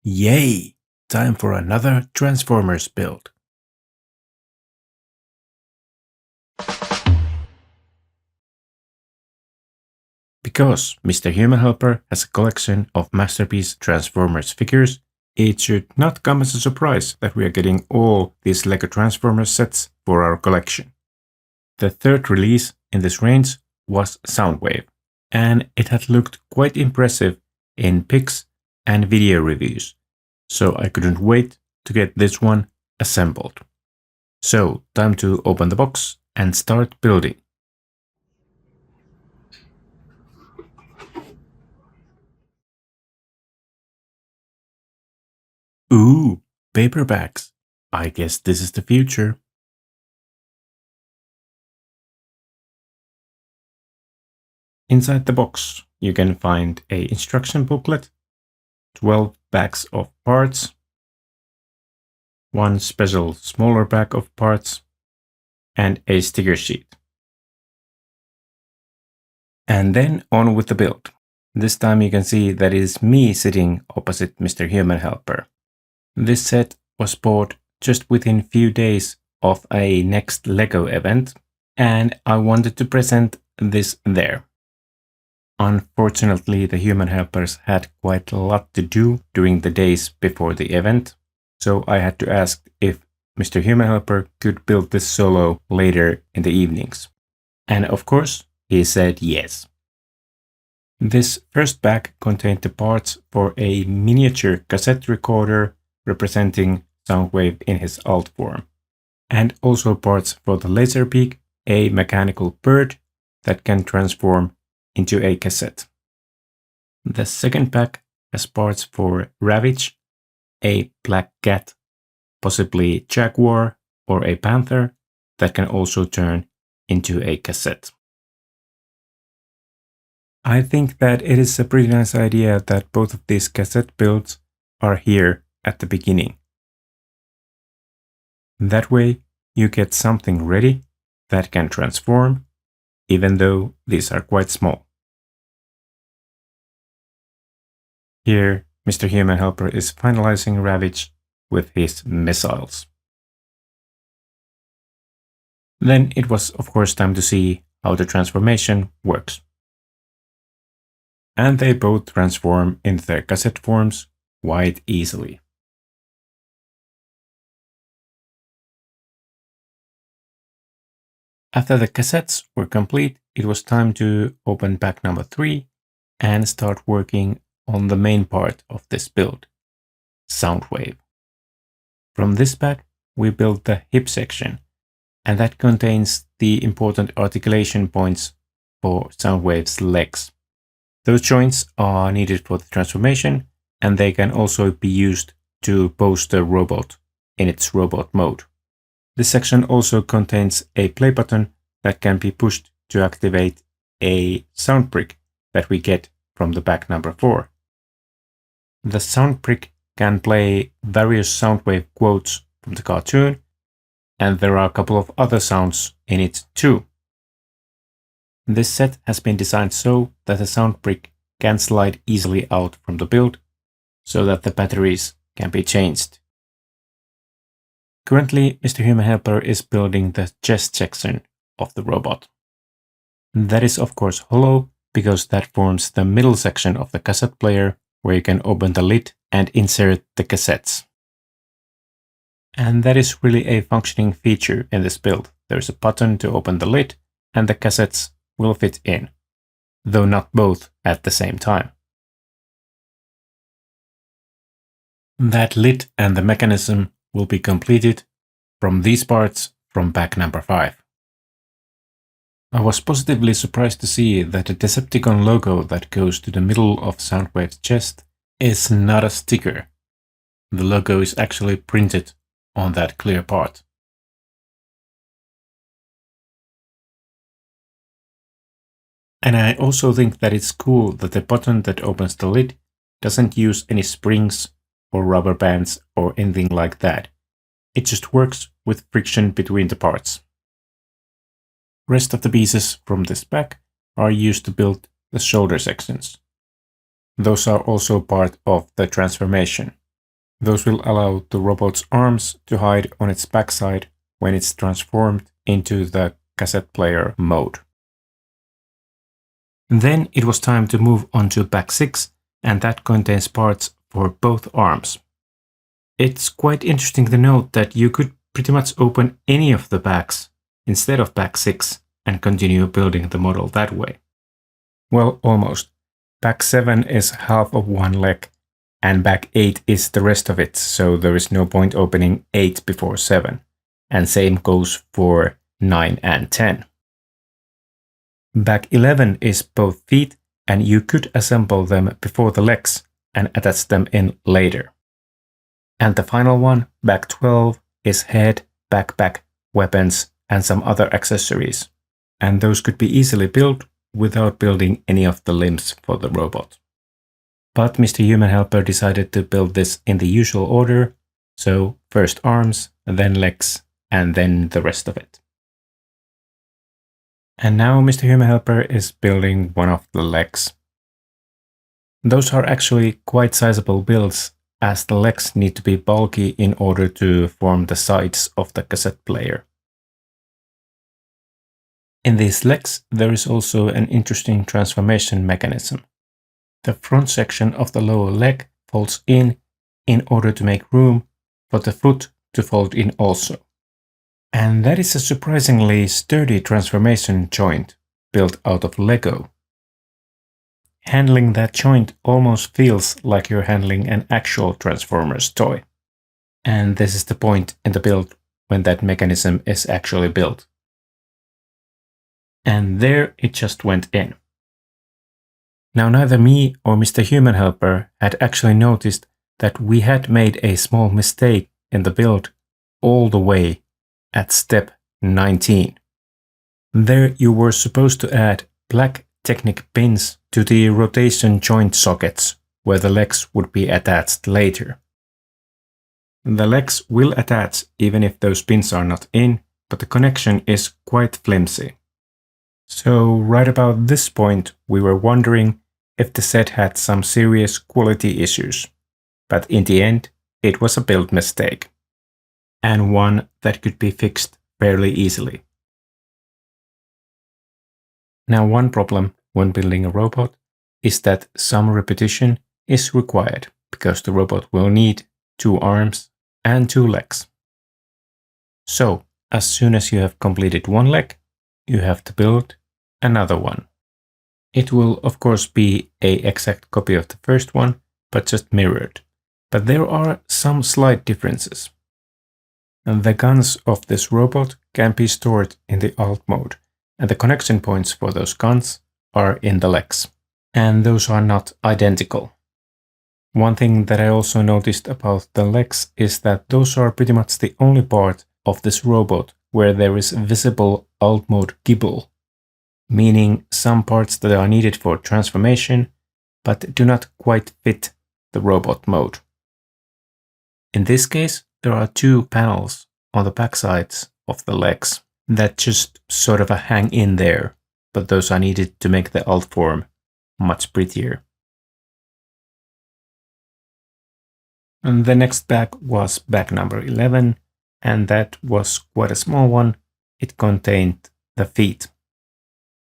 Yay! Time for another Transformers build. Because Mr. Human Helper has a collection of masterpiece Transformers figures, it should not come as a surprise that we are getting all these Lego Transformers sets for our collection. The third release in this range was Soundwave, and it had looked quite impressive in pics and video reviews, so I couldn't wait to get this one assembled. So, time to open the box and start building. Ooh, paperbacks. I guess this is the future. Inside the box, you can find an instruction booklet, 12 bags of parts, one special smaller bag of parts, and a sticker sheet. And then on with the build. This time you can see that it is me sitting opposite Mr. Human Helper. This set was bought just within few days of a next Lego event, and I wanted to present this there. Unfortunately, the Human Helpers had quite a lot to do during the days before the event, so I had to ask if Mr. Human Helper could build this solo later in the evenings. And of course, he said yes. This first bag contained the parts for a miniature cassette recorder representing Soundwave in his alt form, and also parts for the Laserpeak, a mechanical bird that can transform into a cassette. The second pack has parts for Ravage, a black cat, possibly jaguar or a panther that can also turn into a cassette. I think that it is a pretty nice idea that both of these cassette builds are here at the beginning. That way you get something ready that can transform, even though these are quite small. Here, Mr. Human Helper is finalizing Ravage with his missiles. Then it was of course time to see how the transformation works. And they both transform into their cassette forms quite easily. After the cassettes were complete, it was time to open pack number 3 and start working on the main part of this build, Soundwave. From this pack, we built the hip section, and that contains the important articulation points for Soundwave's legs. Those joints are needed for the transformation, and they can also be used to pose the robot in its robot mode. This section also contains a play button that can be pushed to activate a sound brick that we get from the pack number 4. The sound brick can play various Soundwave quotes from the cartoon, and there are a couple of other sounds in it too. This set has been designed so that the sound brick can slide easily out from the build, so that the batteries can be changed. Currently, Mr. Human Helper is building the chest section of the robot. That is of course hollow, because that forms the middle section of the cassette player, where you can open the lid and insert the cassettes. And that is really a functioning feature in this build. There is a button to open the lid, and the cassettes will fit in, though not both at the same time. That lid and the mechanism will be completed from these parts from pack number 5. I was positively surprised to see that the Decepticon logo that goes to the middle of Soundwave's chest is not a sticker. The logo is actually printed on that clear part. And I also think that it's cool that the button that opens the lid doesn't use any springs or rubber bands or anything like that. It just works with friction between the parts. Rest of the pieces from this pack are used to build the shoulder sections. Those are also part of the transformation. Those will allow the robot's arms to hide on its backside when it's transformed into the cassette player mode. Then it was time to move on to Pack 6, and that contains parts for both arms. It's quite interesting to note that you could pretty much open any of the packs instead of Pack 6 and continue building the model that way. Well, almost. Pack 7 is half of one leg, and Pack 8 is the rest of it, so there is no point opening 8 before 7. And same goes for 9 and 10. Pack 11 is both feet, and you could assemble them before the legs and attach them in later. And the final one, Pack 12, is head, backpack, weapons, and some other accessories. And those could be easily built without building any of the limbs for the robot. But Mr. Human Helper decided to build this in the usual order, so first arms, then legs, and then the rest of it. And now Mr. Human Helper is building one of the legs. Those are actually quite sizable builds, as the legs need to be bulky in order to form the sides of the cassette player. In these legs, there is also an interesting transformation mechanism. The front section of the lower leg folds in order to make room for the foot to fold in also. And that is a surprisingly sturdy transformation joint built out of Lego. Handling that joint almost feels like you're handling an actual Transformers toy. And this is the point in the build when that mechanism is actually built. And there it just went in. Now neither me or Mr. Human Helper had actually noticed that we had made a small mistake in the build all the way at step 19. There you were supposed to add black Technic pins to the rotation joint sockets where the legs would be attached later. The legs will attach even if those pins are not in, but the connection is quite flimsy. So right about this point we were wondering if the set had some serious quality issues, but in the end it was a build mistake, and one that could be fixed fairly easily. Now one problem when building a robot is that some repetition is required, because the robot will need 2 arms and 2 legs. So as soon as you have completed one leg, you have to build another one. It will of course be an exact copy of the first one, but just mirrored. But there are some slight differences. The guns of this robot can be stored in the alt mode, and the connection points for those guns are in the legs. And those are not identical. One thing that I also noticed about the legs is that those are pretty much the only part of this robot where there is visible alt mode gibble, meaning some parts that are needed for transformation but do not quite fit the robot mode. In this case, there are 2 panels on the backsides of the legs that just sort of hang in there, but those are needed to make the alt form much prettier. And the next bag was bag number 11, and that was quite a small one. It contained the feet.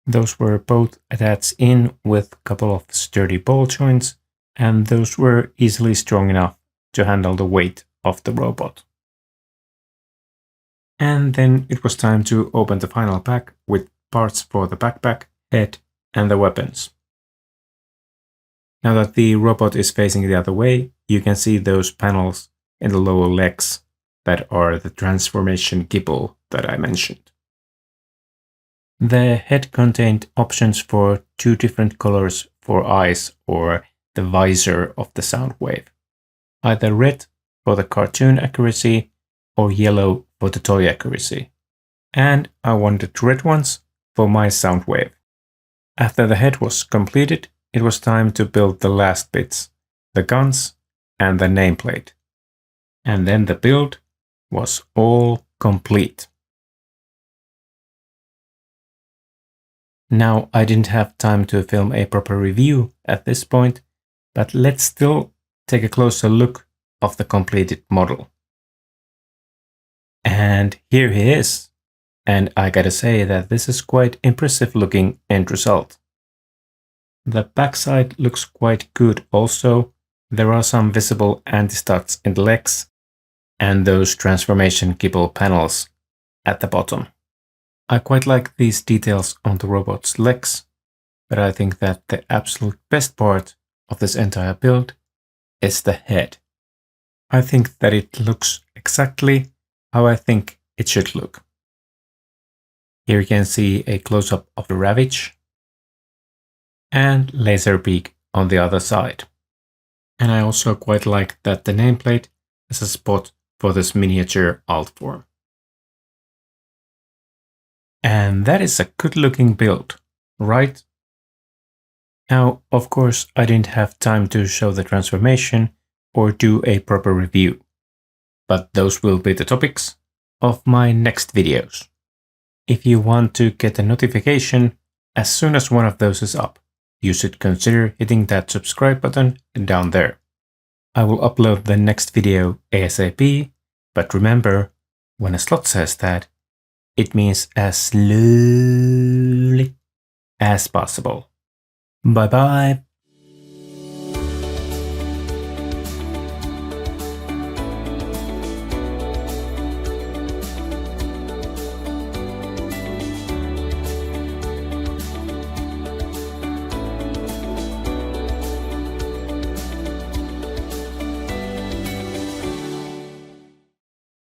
Those were both attached in with a couple of sturdy ball joints, and those were easily strong enough to handle the weight of the robot. And then it was time to open the final pack with parts for the backpack, head, and the weapons. Now that the robot is facing the other way, you can see those panels in the lower legs that are the transformation gibble that I mentioned. The head contained options for 2 different colors for eyes or the visor of the Soundwave. Either red for the cartoon accuracy or yellow for the toy accuracy. And I wanted red ones for my Soundwave. After the head was completed, it was time to build the last bits, the guns and the nameplate. And then the build was all complete. Now I didn't have time to film a proper review at this point, but let's still take a closer look of the completed model. And here he is. And I gotta say that this is quite impressive looking end result. The backside looks quite good also. There are some visible anti-studs in the legs and those transformation gibble panels at the bottom. I quite like these details on the robot's legs, but I think that the absolute best part of this entire build is the head. I think that it looks exactly how I think it should look. Here you can see a close-up of the Ravage and Laserbeak on the other side. And I also quite like that the nameplate has a spot for this miniature alt form. And that is a good looking build, right? Now, of course, I didn't have time to show the transformation or do a proper review, but those will be the topics of my next videos. If you want to get a notification as soon as one of those is up, you should consider hitting that subscribe button down there. I will upload the next video ASAP, but remember, when a Sloth says that, it means as slowly as possible. Bye bye.